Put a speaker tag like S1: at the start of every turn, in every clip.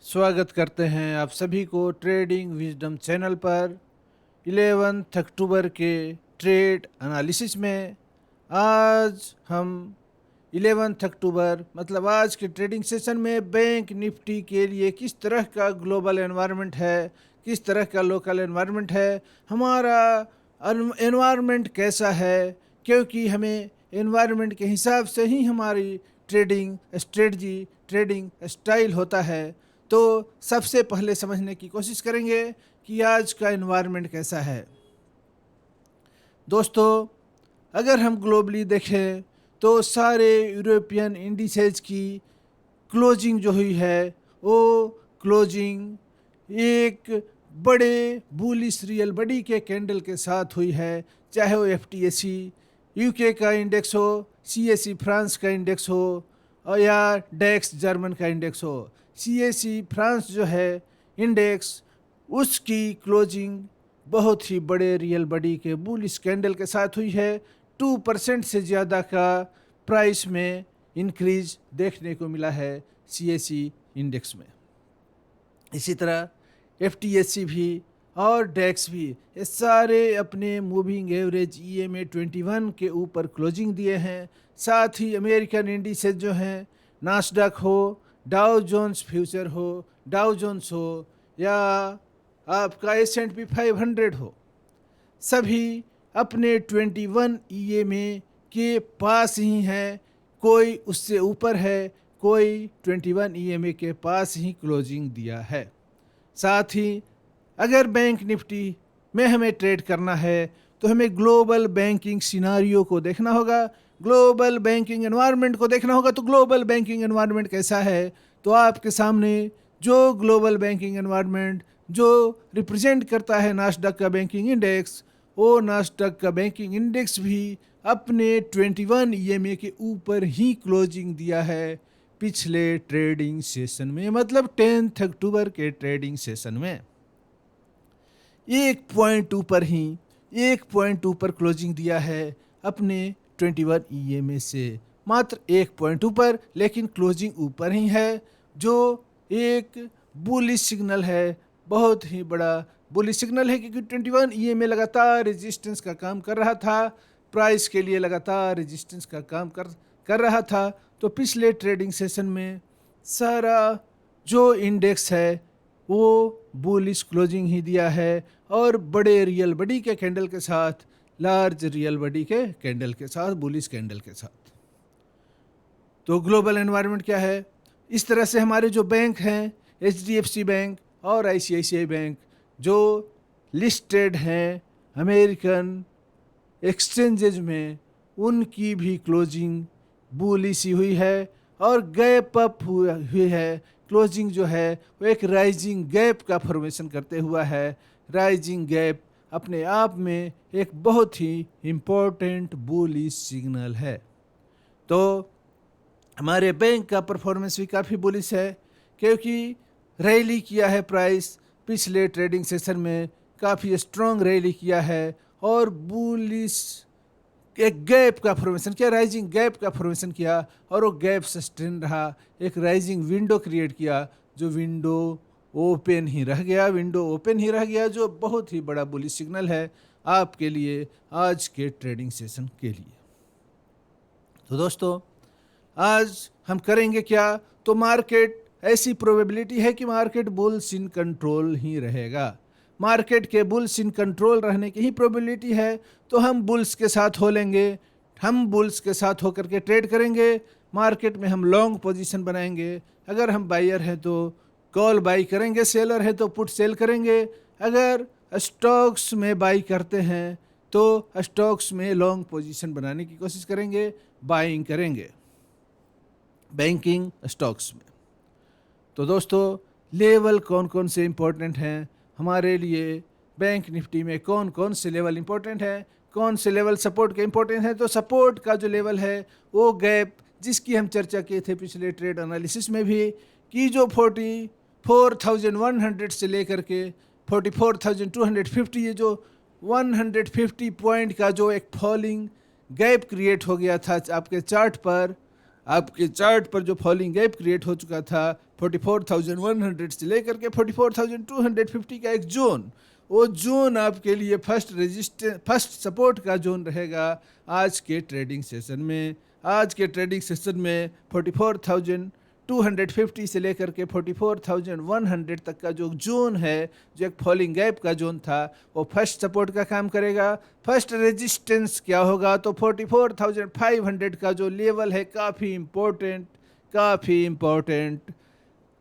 S1: स्वागत करते हैं आप सभी को ट्रेडिंग विजडम चैनल पर 11 अक्टूबर के ट्रेड एनालिसिस में। आज हम 11 अक्टूबर मतलब आज के ट्रेडिंग सेशन में बैंक निफ्टी के लिए किस तरह का ग्लोबल एनवायरनमेंट है, किस तरह का लोकल एनवायरनमेंट है, हमारा एनवायरनमेंट कैसा है, क्योंकि हमें एनवायरनमेंट के हिसाब से ही हमारी ट्रेडिंग स्ट्रेटजी, ट्रेडिंग स्टाइल होता है। तो सबसे पहले समझने की कोशिश करेंगे कि आज का एनवायरनमेंट कैसा है। दोस्तों, अगर हम ग्लोबली देखें तो सारे यूरोपियन इंडिसेज की क्लोजिंग जो हुई है वो क्लोजिंग एक बड़े बुलिश रियल बॉडी के कैंडल के साथ हुई है। चाहे वो एफटीएसी यूके का इंडेक्स हो, सीएसई फ्रांस का इंडेक्स हो और या डेक्स जर्मन का इंडेक्स हो। सीएसई फ्रांस जो है इंडेक्स, उसकी क्लोजिंग बहुत ही बड़े रियल बॉडी के बुलिश कैंडल के साथ हुई है। 2% से ज़्यादा का प्राइस में इंक्रीज देखने को मिला है सीएसई इंडेक्स में। इसी तरह एफटीएससी भी और डेक्स भी, ये सारे अपने मूविंग एवरेज ईएमए 21 के ऊपर क्लोजिंग दिए हैं। साथ ही अमेरिकन इंडिसेज जो हैं, नास्डक हो, डाउ जोन्स फ्यूचर हो, डाउ जोन्स हो या आपका S&P 500 हो, सभी अपने 21 ईएमए के पास ही हैं। कोई उससे ऊपर है, कोई 21 ईएमए के पास ही क्लोजिंग दिया है। साथ ही अगर बैंक निफ्टी में हमें ट्रेड करना है तो हमें ग्लोबल बैंकिंग सिनारियो को देखना होगा, ग्लोबल बैंकिंग एनवायरनमेंट को देखना होगा। तो ग्लोबल बैंकिंग एनवायरनमेंट कैसा है, तो आपके सामने जो ग्लोबल बैंकिंग एनवायरनमेंट जो रिप्रेजेंट करता है नास्डक का बैंकिंग इंडेक्स, वो नास्डक का बैंकिंग इंडेक्स भी अपने 21 ईएमए के ऊपर ही क्लोजिंग दिया है पिछले ट्रेडिंग सेशन में, मतलब 10 अक्टूबर के ट्रेडिंग सेशन में। 1 पॉइंट ऊपर क्लोजिंग दिया है अपने 21 ईएमए से, मात्र 1 पॉइंट ऊपर, लेकिन क्लोजिंग ऊपर ही है, जो एक बुलिश सिग्नल है, बहुत ही बड़ा बुलिश सिग्नल है। क्योंकि 21 ईएमए लगातार रेजिस्टेंस का काम कर रहा था, प्राइस के लिए लगातार रेजिस्टेंस का काम कर रहा था। तो पिछले ट्रेडिंग सेशन में सारा जो इंडेक्स है वो बुलिश क्लोजिंग ही दिया है, और बड़े रियल बॉडी के कैंडल के साथ, लार्ज रियल बॉडी के कैंडल के साथ, बुलिश कैंडल के साथ। तो ग्लोबल एनवायरनमेंट क्या है, इस तरह से हमारे जो बैंक हैं, एचडीएफसी बैंक और आईसीआईसीआई बैंक, जो लिस्टेड हैं अमेरिकन एक्सचेंजेज में, उनकी भी क्लोजिंग बुलिश ही हुई है और गैप अप हुई है। क्लोजिंग जो है वो एक राइजिंग गैप का फॉर्मेशन करते हुआ है। राइजिंग गैप अपने आप में एक बहुत ही इम्पोर्टेंट बुलिश सिग्नल है। तो हमारे बैंक का परफॉर्मेंस भी काफ़ी बुलिश है, क्योंकि रैली किया है प्राइस पिछले ट्रेडिंग सेशन में, काफ़ी स्ट्रॉन्ग रैली किया है और बुलिश एक गैप का फॉर्मेशन किया, राइजिंग गैप का फॉर्मेशन किया, और वो गैप सस्टेन रहा, एक राइजिंग विंडो क्रिएट किया, जो विंडो ओपन ही रह गया, जो बहुत ही बड़ा बुलिश सिग्नल है आपके लिए आज के ट्रेडिंग सेशन के लिए। तो दोस्तों, आज हम करेंगे क्या, तो मार्केट, ऐसी प्रोबेबिलिटी है कि मार्केट बुल्स इन कंट्रोल ही रहेगा। मार्केट के बुल्स इन कंट्रोल रहने की ही प्रोबेबिलिटी है। तो हम बुल्स के साथ हो लेंगे, हम बुल्स के साथ होकर के ट्रेड करेंगे। मार्केट में हम लॉन्ग पोजीशन बनाएंगे। अगर हम बायर हैं तो कॉल बाई करेंगे, सेलर है तो पुट सेल करेंगे। अगर स्टॉक्स में बाई करते हैं तो स्टॉक्स में लॉन्ग पोजीशन बनाने की कोशिश करेंगे, बाइंग करेंगे बैंकिंग स्टॉक्स में। तो दोस्तों, लेवल कौन कौन से इंपॉर्टेंट हैं हमारे लिए, बैंक निफ्टी में कौन कौन से लेवल इंपॉर्टेंट हैं, कौन से लेवल सपोर्ट के इंपॉर्टेंट हैं। तो सपोर्ट का जो लेवल है वो गैप, जिसकी हम चर्चा किए थे पिछले ट्रेड एनालिसिस में भी, कि जो 44,100 से लेकर के 44,250, ये जो 150 पॉइंट का जो एक फॉलिंग गैप क्रिएट हो गया था आपके चार्ट पर जो फॉलिंग गैप क्रिएट हो चुका था 44,100 से लेकर के 44,250 का एक जोन, वो जोन आपके लिए फर्स्ट सपोर्ट का जोन रहेगा आज के ट्रेडिंग सेशन में। आज के ट्रेडिंग सेशन में 44,250 से लेकर के 44,100 तक का जो जोन है, जो एक फॉलिंग गैप का जोन था, वो फर्स्ट सपोर्ट का काम करेगा। फर्स्ट रेजिस्टेंस क्या होगा, तो 44,500 का जो लेवल है, काफ़ी इम्पोर्टेंट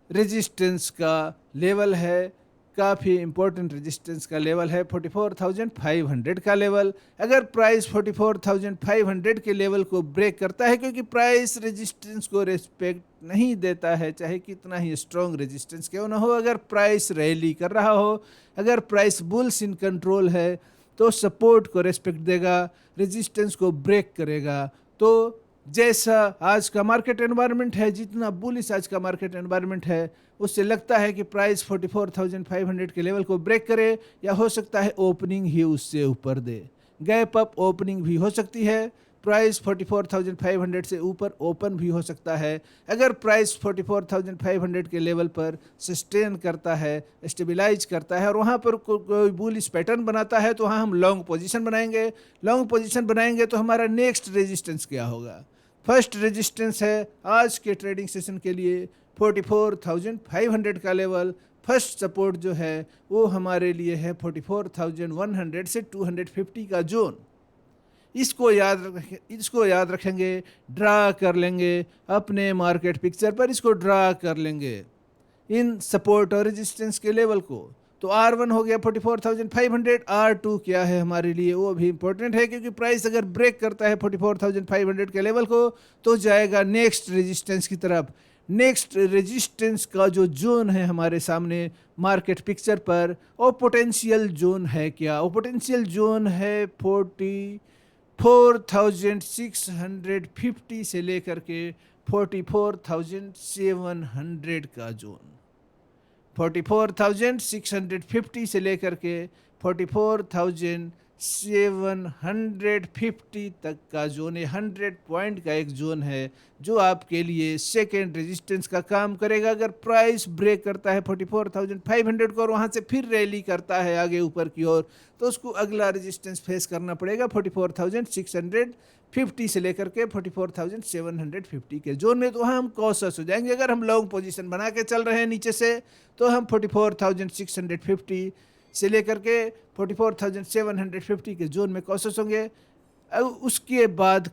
S1: रेजिस्टेंस का लेवल है, काफ़ी इम्पोर्टेंट रेजिस्टेंस का लेवल है 44,500 का लेवल। अगर प्राइस 44,500 के लेवल को ब्रेक करता है, क्योंकि प्राइस रेजिस्टेंस को रिस्पेक्ट नहीं देता है, चाहे कितना ही स्ट्रॉन्ग रेजिस्टेंस क्यों ना हो। अगर प्राइस रैली कर रहा हो, अगर प्राइस बुल्स इन कंट्रोल है, तो सपोर्ट को रिस्पेक्ट देगा, रेजिस्टेंस को ब्रेक करेगा। तो जैसा आज का मार्केट एनवायरनमेंट है, जितना बुलिश आज का मार्केट एनवायरनमेंट है, उससे लगता है कि प्राइस 44,500 के लेवल को ब्रेक करे, या हो सकता है ओपनिंग ही उससे ऊपर दे। गैप अप ओपनिंग भी हो सकती है, प्राइस 44,500 से ऊपर ओपन भी हो सकता है। अगर प्राइस 44,500 के लेवल पर सस्टेन करता है, स्टेबलाइज करता है, और वहाँ पर कोई बुलिश पैटर्न बनाता है, तो वहाँ हम लॉन्ग पोजीशन बनाएंगे। लॉन्ग पोजीशन बनाएंगे तो हमारा नेक्स्ट रेजिस्टेंस क्या होगा? फर्स्ट रेजिस्टेंस है आज के ट्रेडिंग सेशन के लिए 44,500 का लेवल। फर्स्ट सपोर्ट जो है वो हमारे लिए है 44,100 से 250 का जोन। इसको याद रखेंगे, ड्रा कर लेंगे अपने मार्केट पिक्चर पर, इसको ड्रा कर लेंगे इन सपोर्ट और रेजिस्टेंस के लेवल को। तो R1 हो गया 44,500, R2 क्या है हमारे लिए, वो भी इंपॉर्टेंट है, क्योंकि प्राइस अगर ब्रेक करता है 44,500 के लेवल को, तो जाएगा नेक्स्ट रेजिस्टेंस की तरफ। नेक्स्ट रेजिस्टेंस का जो जोन है हमारे सामने मार्केट पिक्चर पर, वो पोटेंशियल जोन है क्या? वो पोटेंशियल जोन है 44,650 से लेकर के 44,700 का जोन। 44,650 से लेकर के 44,750 तक का जोन है, 100 पॉइंट का एक जोन है, जो आपके लिए सेकेंड रेजिस्टेंस का काम करेगा। अगर प्राइस ब्रेक करता है 44,500 को और वहाँ से फिर रैली करता है आगे ऊपर की ओर, तो उसको अगला रेजिस्टेंस फेस करना पड़ेगा 44,650 से लेकर के 44,750 के जोन में। तो वहाँ हम कॉशस हो जाएंगे। अगर हम लॉन्ग पोजीशन बना के चल रहे हैं नीचे से, तो हम 44,650 से लेकर के 44,750 के जोन में कॉशस होंगे। उसके बाद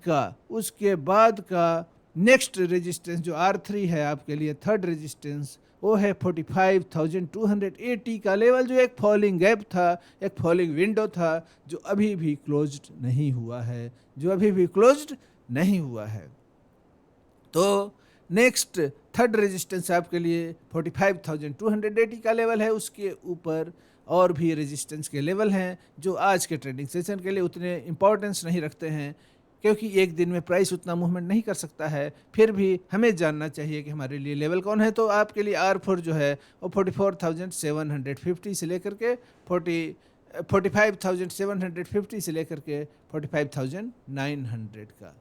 S1: का नेक्स्ट रेजिस्टेंस जो R3 है आपके लिए, थर्ड रेजिस्टेंस, वो है 45,280 का लेवल, जो एक फॉलिंग गैप था, एक फॉलिंग विंडो था, जो अभी भी क्लोज्ड नहीं हुआ है। तो नेक्स्ट थर्ड रेजिस्टेंस आपके लिए 45,280 का लेवल है। उसके ऊपर और भी रेजिस्टेंस के लेवल हैं, जो आज के ट्रेडिंग सेशन के लिए उतने इंपॉर्टेंस नहीं रखते हैं, क्योंकि एक दिन में प्राइस उतना मूवमेंट नहीं कर सकता है। फिर भी हमें जानना चाहिए कि हमारे लिए लेवल कौन है। तो आपके लिए R4 जो है वो 44,750 से लेकर के 45,750 से लेकर के 45,900 का,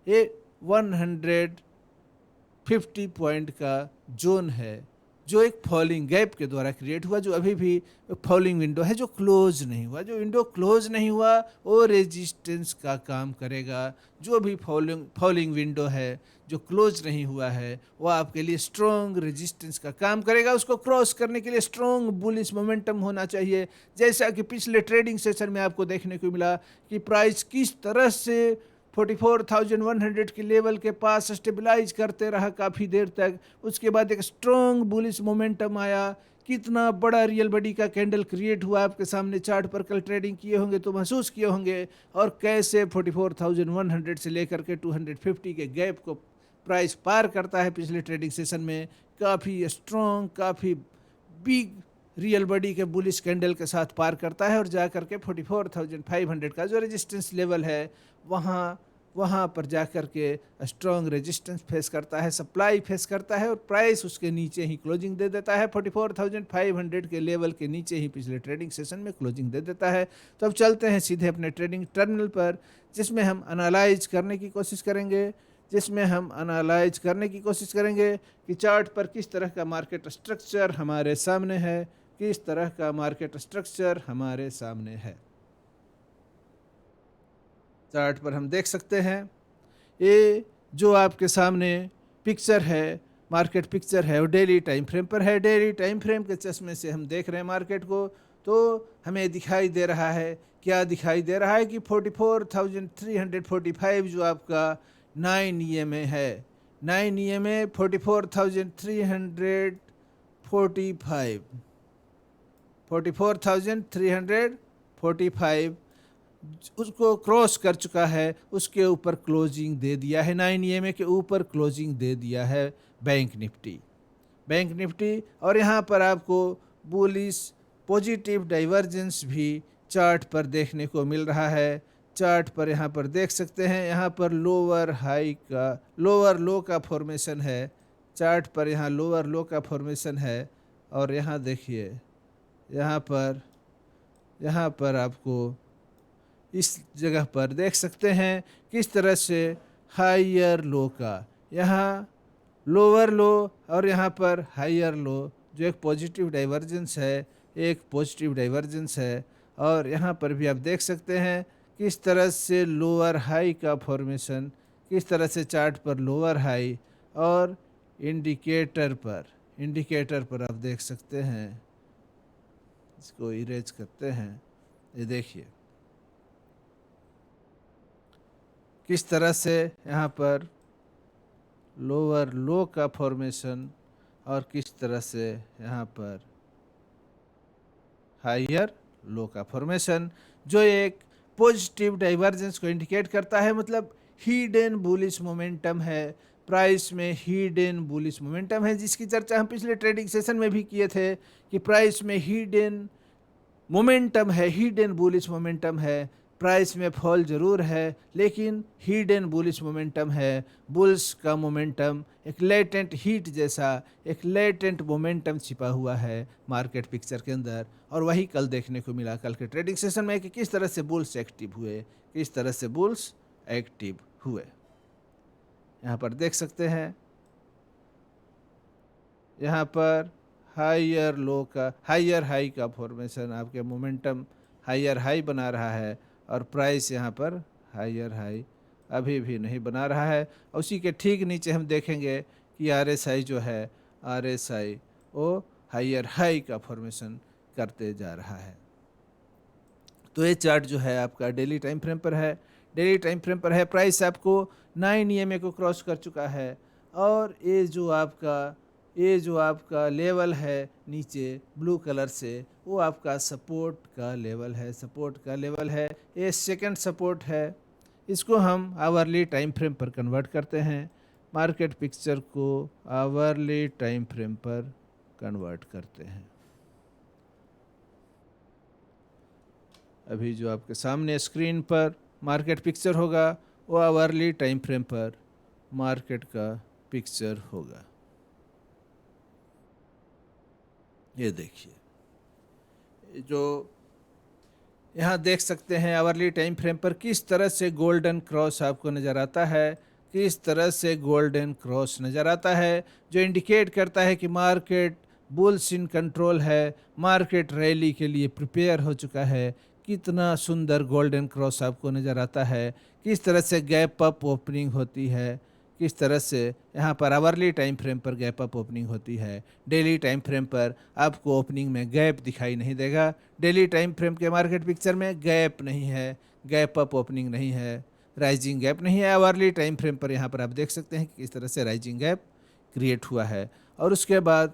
S1: ये 150 पॉइंट का जोन है, जो एक फॉलिंग गैप के द्वारा क्रिएट हुआ, जो अभी भी फॉलिंग विंडो है, जो क्लोज नहीं हुआ। जो विंडो क्लोज नहीं हुआ वो रेजिस्टेंस का काम करेगा। जो भी फॉलिंग विंडो है जो क्लोज नहीं हुआ है, वो आपके लिए स्ट्रॉन्ग रेजिस्टेंस का काम करेगा। उसको क्रॉस करने के लिए स्ट्रॉन्ग बुलिश मोमेंटम होना चाहिए। जैसा कि पिछले ट्रेडिंग सेशन में आपको देखने को मिला कि प्राइस किस तरह से 44,100 के लेवल के पास स्टेबलाइज करते रहा काफ़ी देर तक। उसके बाद एक स्ट्रॉन्ग बुलिश मोमेंटम आया। कितना बड़ा रियल बॉडी का कैंडल क्रिएट हुआ, आपके सामने चार्ट पर कल ट्रेडिंग किए होंगे तो महसूस किए होंगे। और कैसे 44,100 से लेकर के 250 के गैप को प्राइस पार करता है पिछले ट्रेडिंग सेशन में, काफ़ी स्ट्रॉन्ग, काफ़ी बिग रियल बॉडी के बुलिश कैंडल के साथ पार करता है, और जा करके 44,500 का जो रेजिस्टेंस लेवल है, वहाँ पर जा कर के स्ट्रॉन्ग रेजिस्टेंस फेस करता है, सप्लाई फेस करता है, और प्राइस उसके नीचे ही क्लोजिंग दे देता है। 44,500 के लेवल के नीचे ही पिछले ट्रेडिंग सेशन में क्लोजिंग दे देता है। तो अब चलते हैं सीधे अपने ट्रेडिंग टर्मिनल पर, जिसमें हम एनालाइज करने की कोशिश करेंगे, जिसमें हम एनालाइज करने की कोशिश करेंगे कि चार्ट पर किस तरह का मार्केट स्ट्रक्चर हमारे सामने है, किस तरह का मार्केट स्ट्रक्चर हमारे सामने है। चार्ट पर हम देख सकते हैं, ये जो आपके सामने पिक्चर है, मार्केट पिक्चर है, वो डेली टाइम फ्रेम पर है। डेली टाइम फ्रेम के चश्मे से हम देख रहे हैं मार्केट को, तो हमें दिखाई दे रहा है, क्या दिखाई दे रहा है कि 44,345 जो आपका 9 EMA है, 9 EMA 44,345 44,345 उसको क्रॉस कर चुका है, उसके ऊपर क्लोजिंग दे दिया है। 9 EMA के ऊपर क्लोजिंग दे दिया है बैंक निफ्टी। और यहाँ पर आपको बुलिश पॉजिटिव डाइवर्जेंस भी चार्ट पर देखने को मिल रहा है। चार्ट पर यहाँ पर देख सकते हैं, यहाँ पर लोअर लो का फॉर्मेशन है। चार्ट पर यहाँ लोअर लो का फॉर्मेशन है। और यहाँ देखिए, यहाँ पर आपको इस जगह पर देख सकते हैं किस तरह से हायर लो का, यहाँ लोअर लो और यहाँ पर हायर लो, जो एक पॉजिटिव डाइवर्जेंस है। और यहाँ पर भी आप देख सकते हैं किस तरह से लोअर हाई का फॉर्मेशन, किस तरह से चार्ट पर लोअर हाई। और इंडिकेटर पर आप देख सकते हैं, इसको इरेज करते हैं, ये देखिए किस तरह से यहाँ पर लोअर लो का फॉर्मेशन और किस तरह से यहाँ पर हायर लो का फॉर्मेशन, जो एक पॉजिटिव डाइवर्जेंस को इंडिकेट करता है। मतलब हिडन बुलिश मोमेंटम है, प्राइस में हिडन बुलिश मोमेंटम है, जिसकी चर्चा हम पिछले ट्रेडिंग सेशन में भी किए थे कि प्राइस में हिडन मोमेंटम है, हिडन बुलिश मोमेंटम है। प्राइस में फॉल जरूर है, लेकिन हिडन बुलिश मोमेंटम है। बुल्स का मोमेंटम एक लेटेंट हीट जैसा, एक लेटेंट मोमेंटम छिपा हुआ है मार्केट पिक्चर के अंदर। और वही कल देखने को मिला, कल के ट्रेडिंग सेशन में, कि किस तरह से बुल्स एक्टिव हुए, यहाँ पर देख सकते हैं। यहाँ पर हायर हाई का फॉर्मेशन, आपके मोमेंटम हायर हाई बना रहा है और प्राइस यहाँ पर हायर हाई अभी भी नहीं बना रहा है। उसी के ठीक नीचे हम देखेंगे कि RSI जो है, RSI वो हायर हाई का फॉर्मेशन करते जा रहा है। तो ये चार्ट जो है आपका डेली टाइम फ्रेम पर है। प्राइस आपको 9 EMA को क्रॉस कर चुका है। और ये जो आपका लेवल है नीचे ब्लू कलर से, वो आपका सपोर्ट का लेवल है। ये सेकंड सपोर्ट है। इसको हम आवरली टाइम फ्रेम पर कन्वर्ट करते हैं, मार्केट पिक्चर को आवरली टाइम फ्रेम पर कन्वर्ट करते हैं। अभी जो आपके सामने स्क्रीन पर मार्केट पिक्चर होगा, वो आवरली टाइम फ्रेम पर मार्केट का पिक्चर होगा। ये देखिए, जो यहाँ देख सकते हैं आवरली टाइम फ्रेम पर किस तरह से गोल्डन क्रॉस आपको नज़र आता है, जो इंडिकेट करता है कि मार्केट बुल्स इन कंट्रोल है, मार्केट रैली के लिए प्रिपेयर हो चुका है। कितना सुंदर गोल्डन क्रॉस आपको नज़र आता है, किस तरह से गैप अप ओपनिंग होती है, किस तरह से यहाँ पर आवरली टाइम फ्रेम पर गैप अप ओपनिंग होती है। डेली टाइम फ्रेम पर आपको ओपनिंग में गैप दिखाई नहीं देगा। डेली टाइम फ्रेम के मार्केट पिक्चर में गैप नहीं है, गैप अप ओपनिंग नहीं है, राइजिंग गैप नहीं है। आवरली टाइम फ्रेम पर यहाँ पर आप देख सकते हैं कि किस तरह से राइजिंग गैप क्रिएट हुआ है। और उसके बाद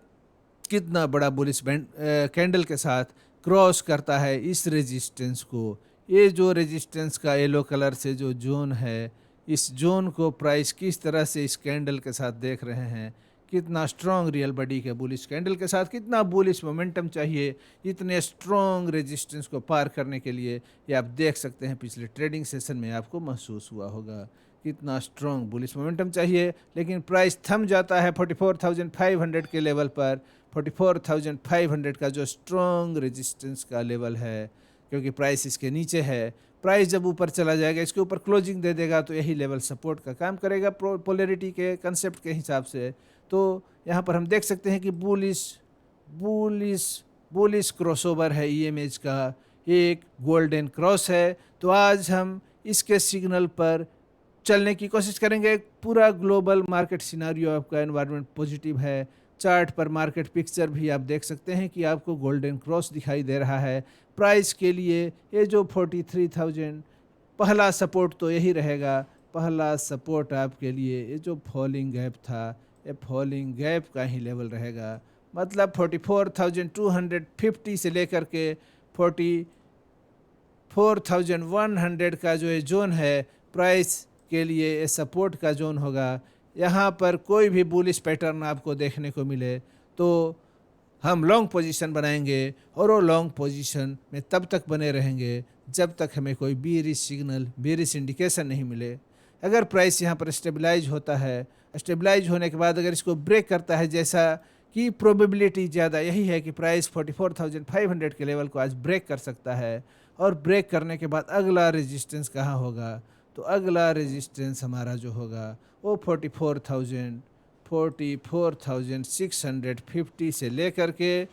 S1: कितना बड़ा बुलिश कैंडल के साथ क्रॉस करता है इस रेजिस्टेंस को। ये जो रेजिस्टेंस का येलो कलर से जो जोन है, इस जोन को प्राइस किस तरह से इस कैंडल के साथ देख रहे हैं, कितना स्ट्रॉन्ग रियल बॉडी के बुलिश कैंडल के साथ कितना बुलिश मोमेंटम चाहिए इतने स्ट्रॉन्ग रेजिस्टेंस को पार करने के लिए। ये आप देख सकते हैं, पिछले ट्रेडिंग सेशन में आपको महसूस हुआ होगा कितना स्ट्रॉन्ग बुलिश मोमेंटम चाहिए। लेकिन प्राइस थम जाता है 44,500 के लेवल पर। 44,500 का जो स्ट्रॉन्ग रेजिस्टेंस का लेवल है, क्योंकि प्राइस इसके नीचे है, प्राइस जब ऊपर चला जाएगा, इसके ऊपर क्लोजिंग दे देगा, तो यही लेवल सपोर्ट का काम करेगा पोलैरिटी के कंसेप्ट के हिसाब से। तो यहाँ पर हम देख सकते हैं कि बुलिश बुलिश क्रॉसओवर है ईएमएज का, एक गोल्डन क्रॉस है। तो आज हम इसके सिग्नल पर चलने की कोशिश करेंगे। पूरा ग्लोबल मार्केट सिनारियो आपका एनवायरनमेंट पॉजिटिव है। चार्ट पर मार्केट पिक्चर भी आप देख सकते हैं कि आपको गोल्डन क्रॉस दिखाई दे रहा है। प्राइस के लिए ये जो 43,000 पहला सपोर्ट तो यही रहेगा। पहला सपोर्ट आपके लिए ये जो फॉलिंग गैप था, ये फॉलिंग गैप का ही लेवल रहेगा। मतलब 44,250 से लेकर के 44,100 का जो ये जोन है प्राइस के लिए, ये सपोर्ट का जोन होगा। यहाँ पर कोई भी बुलिश पैटर्न आपको देखने को मिले तो हम लॉन्ग पोजीशन बनाएंगे, और वो लॉन्ग पोजीशन में तब तक बने रहेंगे जब तक हमें कोई बीरिश सिग्नल, बीरिश इंडिकेशन नहीं मिले। अगर प्राइस यहाँ पर स्टेबलाइज होता है, स्टेबलाइज होने के बाद अगर इसको ब्रेक करता है, जैसा कि प्रोबेबिलिटी ज़्यादा यही है कि प्राइस 44,500 के लेवल को आज ब्रेक कर सकता है। और ब्रेक करने के बाद अगला रेजिस्टेंस कहाँ होगा, तो अगला रेजिस्टेंस हमारा जो होगा वो 44,650 से लेकर के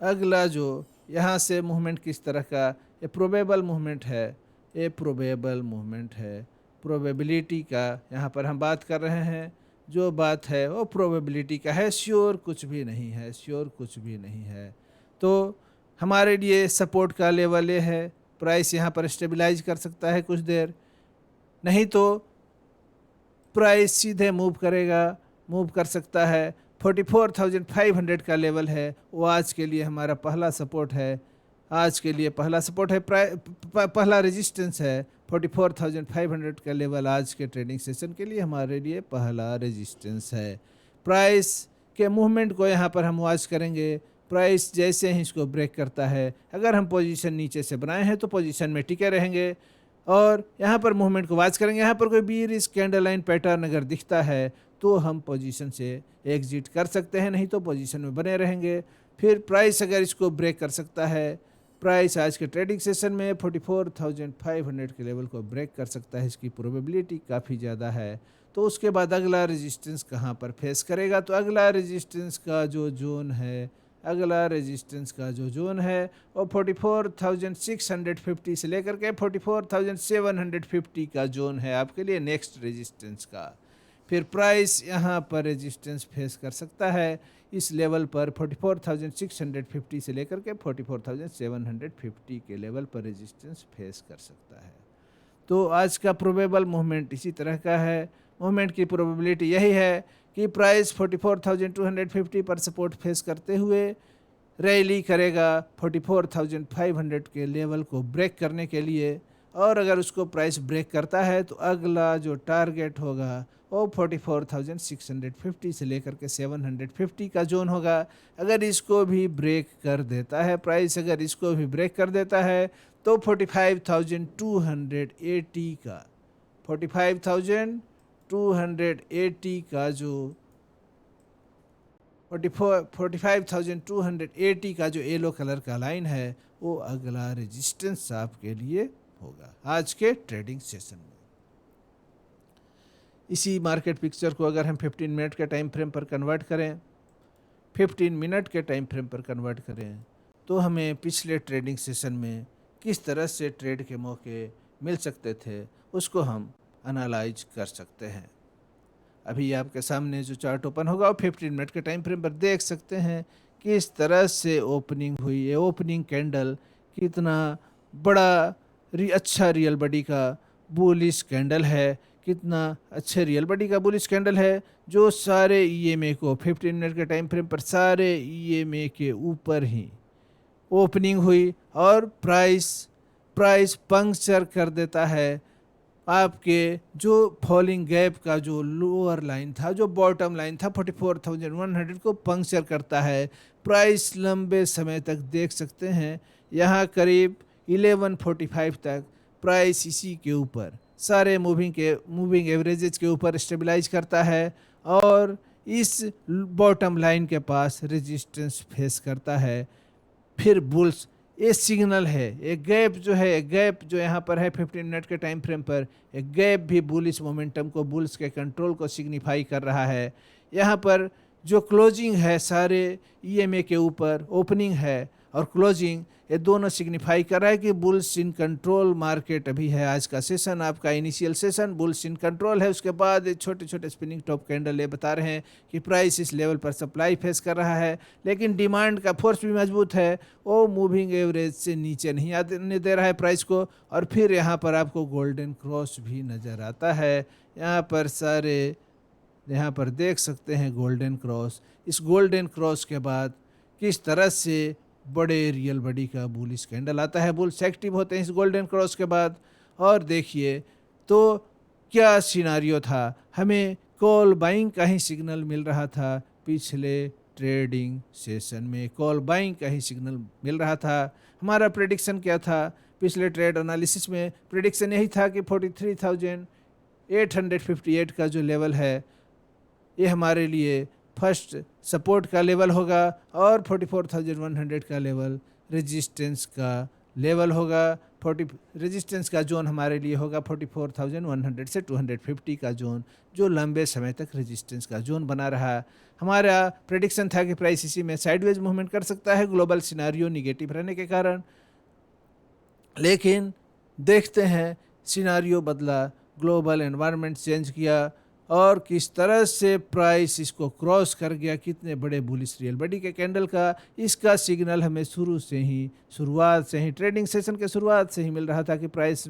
S1: अगला जो यहाँ से मूवमेंट किस तरह का, ये प्रोबेबल मूवमेंट है, ये प्रोबेबल मूवमेंट है। प्रोबेबिलिटी का यहाँ पर हम बात कर रहे हैं, जो बात है वो प्रोबेबिलिटी का है, श्योर कुछ भी नहीं है, श्योर कुछ भी नहीं है। तो हमारे लिए सपोर्ट का लेवल ये है। प्राइस यहाँ पर स्टेबलाइज कर सकता है कुछ देर, नहीं तो प्राइस सीधे मूव करेगा, मूव कर सकता है। 44,500 का लेवल है, वो आज के लिए हमारा पहला सपोर्ट है। आज के लिए पहला सपोर्ट है, पहला रेजिस्टेंस है। 44,500 का लेवल आज के ट्रेडिंग सेशन के लिए हमारे लिए पहला रेजिस्टेंस है। प्राइस के मूवमेंट को यहाँ पर हम वॉच करेंगे। प्राइस जैसे ही इसको ब्रेक करता है, अगर हम पोजीशन नीचे से बनाए हैं तो पोजीशन में टिके रहेंगे, और यहाँ पर मूवमेंट को वॉच करेंगे। यहाँ पर कोई बीरिश कैंडल लाइन पैटर्न अगर दिखता है तो हम पोजीशन से एग्जिट कर सकते हैं, नहीं तो पोजीशन में बने रहेंगे। फिर प्राइस अगर इसको ब्रेक कर सकता है, प्राइस आज के ट्रेडिंग सेशन में 44,500 के लेवल को ब्रेक कर सकता है, इसकी प्रोबेबिलिटी काफ़ी ज़्यादा है। तो उसके बाद अगला रेजिस्टेंस कहाँ पर फेस करेगा, तो अगला रेजिस्टेंस का जो जोन है, अगला रेजिस्टेंस का जो जोन है वो 44,650 से लेकर के 44,750 का जोन है आपके लिए नेक्स्ट रेजिस्टेंस का। फिर प्राइस यहाँ पर रेजिस्टेंस फेस कर सकता है इस लेवल पर 44,650 से लेकर के 44,750 के लेवल पर रेजिस्टेंस फेस कर सकता है। तो आज का प्रोबेबल मूवमेंट इसी तरह का है। मूवमेंट की प्रोबेबिलिटी यही है कि प्राइस 44,250 पर सपोर्ट फेस करते हुए रैली करेगा 44,500 के लेवल को ब्रेक करने के लिए, और अगर उसको प्राइस ब्रेक करता है तो अगला जो टारगेट होगा वो 44,650 से लेकर के 750 का जोन होगा। अगर इसको भी ब्रेक कर देता है प्राइस, अगर इसको भी ब्रेक कर देता है तो 45,280 का 45,280 का जो 45,280 का जो येलो कलर का लाइन है वो अगला रेजिस्टेंस आपके लिए होगा आज के ट्रेडिंग सेशन में। इसी मार्केट पिक्चर को अगर हम 15 मिनट के टाइम फ्रेम पर कन्वर्ट करें, 15 मिनट के टाइम फ्रेम पर कन्वर्ट करें, तो हमें पिछले ट्रेडिंग सेशन में किस तरह से ट्रेड के मौके मिल सकते थे उसको हम एनालाइज कर सकते हैं। अभी आपके सामने जो चार्ट ओपन होगा वो 15 मिनट के टाइम फ्रेम पर देख सकते हैं कि इस तरह से ओपनिंग हुई। ये ओपनिंग कैंडल कितना बड़ा अच्छा रियल बॉडी का बुलिश कैंडल है, कितना अच्छे रियल बॉडी का बुलिश कैंडल है, जो सारे ईएमए को 15 मिनट के टाइम फ्रेम पर सारे ईएमए के ऊपर ही ओपनिंग हुई, और प्राइस पंक्चर कर देता है आपके जो फॉलिंग गैप का जो लोअर लाइन था, जो बॉटम लाइन था 44,100 को पंक्चर करता है। प्राइस लंबे समय तक देख सकते हैं यहाँ करीब 1145 तक प्राइस इसी के ऊपर सारे मूविंग एवरेजेस के ऊपर स्टेबलाइज करता है, और इस बॉटम लाइन के पास रेजिस्टेंस फेस करता है। फिर बुल्स ये सिग्नल है, एक गैप जो है, एक गैप जो यहाँ पर है 15 मिनट के टाइम फ्रेम पर, एक गैप भी बुलिश मोमेंटम को, बुल्स के कंट्रोल को सिग्निफाई कर रहा है। यहाँ पर जो क्लोजिंग है सारे ईएमए के ऊपर, ओपनिंग है और क्लोजिंग, ये दोनों सिग्निफाई कर रहा है कि बुल्स इन कंट्रोल मार्केट अभी है। आज का सेशन, आपका initial session bulls in control है। उसके बाद छोटे छोटे स्पिनिंग टॉप कैंडल ये बता रहे हैं कि प्राइस इस लेवल पर सप्लाई फेस कर रहा है, लेकिन डिमांड का फोर्स भी मजबूत है, वो मूविंग एवरेज से नीचे नहीं आने दे रहा है प्राइस को। और फिर यहाँ पर आपको गोल्डन क्रॉस भी नज़र आता है। यहाँ पर सारे, यहाँ पर देख सकते हैं गोल्डन क्रॉस। इस गोल्डन क्रॉस के बाद किस तरह से बड़े रियल बॉडी का बुलिश कैंडल आता है, बुल्स एक्टिव होते हैं इस गोल्डन क्रॉस के बाद। और देखिए तो क्या सिनारियो था, हमें कॉल बाइंग का ही सिग्नल मिल रहा था। पिछले ट्रेडिंग सेशन में कॉल बाइंग का ही सिग्नल मिल रहा था। हमारा प्रेडिक्शन क्या था पिछले ट्रेड एनालिसिस में? प्रेडिक्शन यही था कि 43,858 का जो लेवल है ये हमारे लिए फर्स्ट सपोर्ट का लेवल होगा और 44,100 का लेवल रेजिस्टेंस का लेवल होगा। 40 रेजिस्टेंस का जोन हमारे लिए होगा 44,100 से 250 का जोन, जो लंबे समय तक रेजिस्टेंस का जोन बना रहा। हमारा प्रेडिक्शन था कि प्राइस इसी में साइडवेज मूवमेंट कर सकता है ग्लोबल सिनारियो निगेटिव रहने के कारण, लेकिन देखते हैं सिनारियो बदला, ग्लोबल एनवायरनमेंट चेंज किया और किस तरह से प्राइस इसको क्रॉस कर गया। कितने बड़े बुलिश रियल बॉडी के कैंडल का, इसका सिग्नल हमें शुरुआत से ही ट्रेडिंग सेशन के शुरुआत से ही मिल रहा था कि प्राइस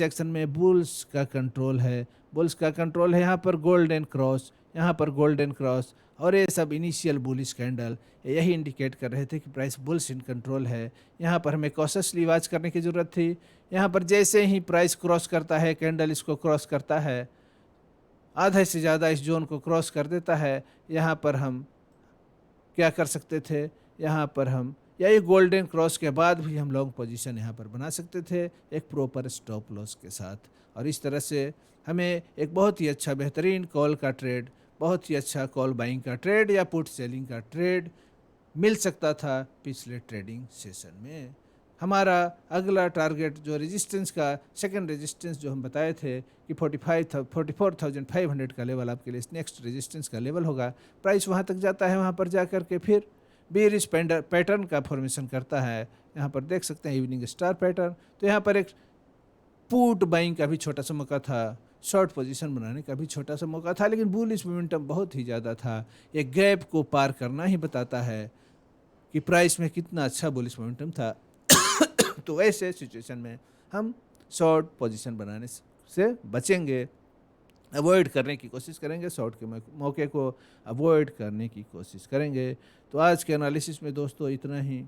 S1: एक्शन में बुल्स का कंट्रोल है, बुल्स का कंट्रोल है। यहाँ पर गोल्डन क्रॉस, यहाँ पर गोल्डन क्रॉस और ये सब इनिशियल बुलिश कैंडल यही इंडिकेट कर रहे थे कि प्राइस बुल्स इन कंट्रोल है। यहाँ पर हमें कॉशियसली वॉच करने की ज़रूरत थी। यहाँ पर जैसे ही प्राइस क्रॉस करता है, कैंडल इसको क्रॉस करता है, आधे से ज़्यादा इस जोन को क्रॉस कर देता है, यहाँ पर हम क्या कर सकते थे, यहाँ पर हम या ये गोल्डन क्रॉस के बाद भी हम लॉन्ग पोजीशन यहाँ पर बना सकते थे एक प्रॉपर स्टॉप लॉस के साथ। और इस तरह से हमें एक बहुत ही अच्छा बेहतरीन कॉल का ट्रेड, बहुत ही अच्छा कॉल बाइंग का ट्रेड या पुट सेलिंग का ट्रेड मिल सकता था पिछले ट्रेडिंग सेशन में। हमारा अगला टारगेट जो रेजिस्टेंस का, सेकंड रेजिस्टेंस जो हम बताए थे कि 44,500 का लेवल आपके लिए नेक्स्ट रेजिस्टेंस का लेवल होगा। प्राइस वहाँ तक जाता है, वहाँ पर जा कर के फिर बेयरिश पैटर्न का फॉर्मेशन करता है। यहाँ पर देख सकते हैं इवनिंग स्टार पैटर्न। तो यहाँ पर एक पुट बाइंग का भी छोटा सा मौका था, शॉर्ट पोजीशन बनाने का भी छोटा सा मौका था, लेकिन बुलिश मोमेंटम बहुत ही ज़्यादा था। एक गैप को पार करना ही बताता है कि प्राइस में कितना अच्छा बुलिश मोमेंटम था। तो ऐसे सिचुएशन में हम शॉर्ट पोजीशन बनाने से बचेंगे, अवॉइड करने की कोशिश करेंगे, शॉर्ट के मौके को अवॉइड करने की कोशिश करेंगे। तो आज के एनालिसिस में दोस्तों इतना ही।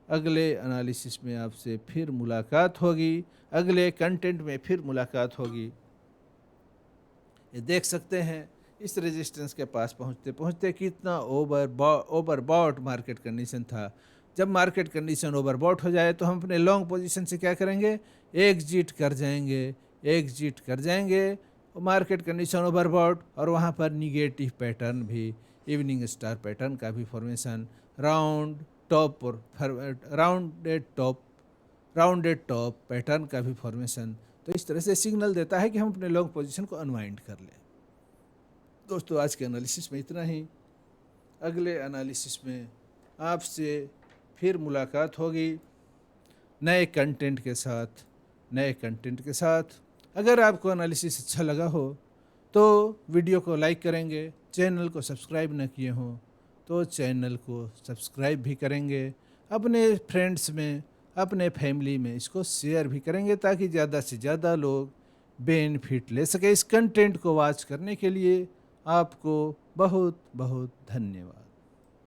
S1: अगले एनालिसिस में आपसे फिर मुलाकात होगी, अगले कंटेंट में फिर मुलाकात होगी। ये देख सकते हैं इस रेजिस्टेंस के पास पहुंचते पहुंचते कितना ओवरबॉट मार्केट कंडीशन था। जब मार्केट कंडीशन ओवरबॉट हो जाए तो हम अपने लॉन्ग पोजीशन से क्या करेंगे, एग्जिट कर जाएंगे। और मार्केट कंडीशन ओवरबॉट और वहाँ पर निगेटिव पैटर्न भी, इवनिंग स्टार पैटर्न का भी फॉर्मेशन, राउंडेड टॉप पैटर्न का भी फॉर्मेशन। तो इस तरह से सिग्नल देता है कि हम अपने लॉन्ग पोजीशन को अनवाइंड कर लें। दोस्तों आज के एनालिसिस में इतना ही। अगले एनालिसिस में आपसे फिर मुलाकात होगी नए कंटेंट के साथ। अगर आपको एनालिसिस अच्छा लगा हो तो वीडियो को लाइक करेंगे, चैनल को सब्सक्राइब न किए हों तो चैनल को सब्सक्राइब भी करेंगे, अपने फ्रेंड्स में, अपने फैमिली में इसको शेयर भी करेंगे ताकि ज़्यादा से ज़्यादा लोग बेनिफिट ले सके। इस कंटेंट को वॉच करने के लिए आपको बहुत बहुत धन्यवाद।